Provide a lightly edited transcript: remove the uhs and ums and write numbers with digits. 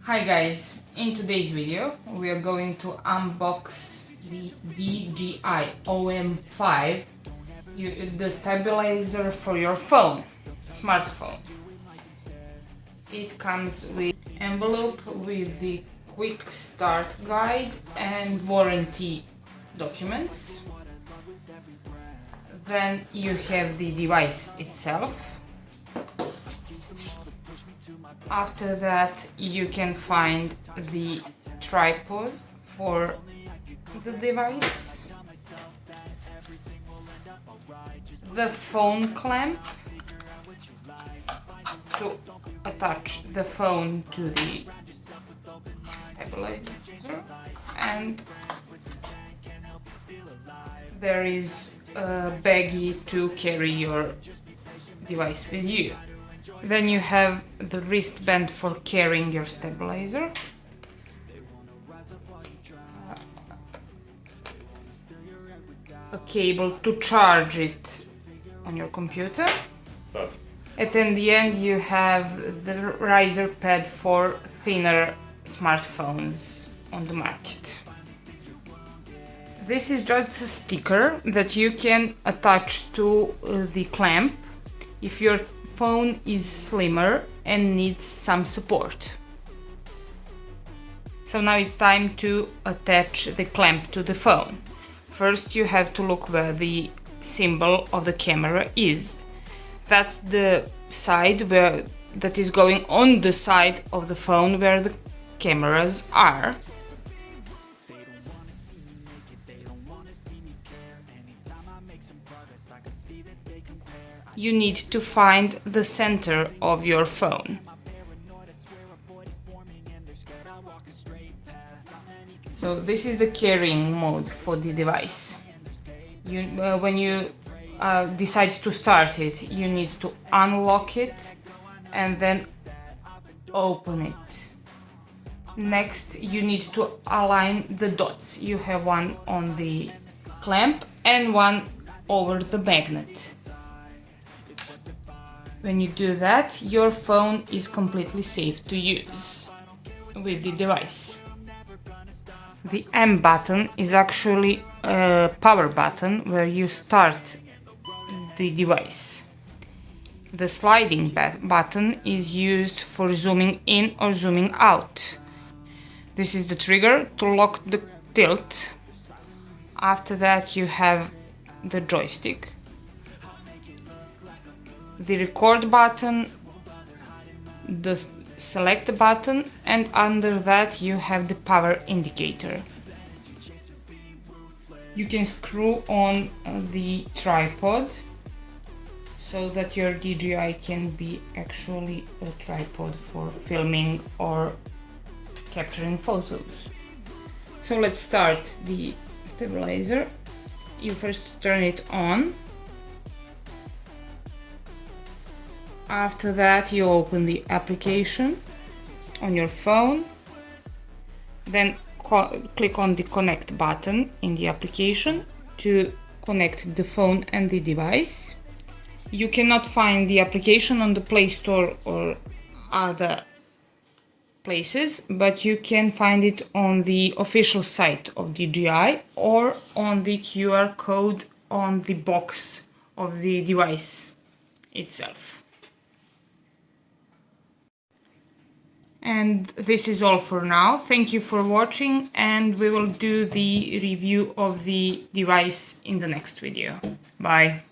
Hi guys, in today's video we are going to unbox the Dji Om 5, the stabilizer for your phone, smartphone. It comes with envelope with the quick start guide and warranty documents. Then you have the device itself. After that you can find the tripod for the device, the phone clamp to attach the phone to the stabilizer, and there is a baggie to carry your device with you. Then you have the wristband for carrying your stabilizer, a cable to charge it on your computer, and in the end you have the riser pad for thinner smartphones on the market. This is just a sticker that you can attach to the clamp if your phone is slimmer and needs some support. So now it's time to attach the clamp to the phone. First you have to look where the symbol of the camera is. That's the side that is going on the side of the phone where the cameras are. You need to find the center of your phone. So this is the carrying mode for the device. When you decide to start it, you need to unlock it and then open it. Next, you need to align the dots. You have one on the clamp and one over the magnet. When you do that, your phone is completely safe to use with the device. The M button is actually a power button where you start the device. The sliding button is used for zooming in or zooming out. This is the trigger to lock the tilt. After that you have the joystick, the record button, the select button, and under that you have the power indicator. You can screw on the tripod so that your DJI can be actually a tripod for filming or capturing photos. So let's start the stabilizer. You first turn it on. After that you open the application on your phone, then click on the connect button in the application to connect the phone and the device. You cannot find the application on the Play Store or other places, but you can find it on the official site of DJI or on the QR code on the box of the device itself. And this is all for now. Thank you for watching, and we will do the review of the device in the next video. Bye.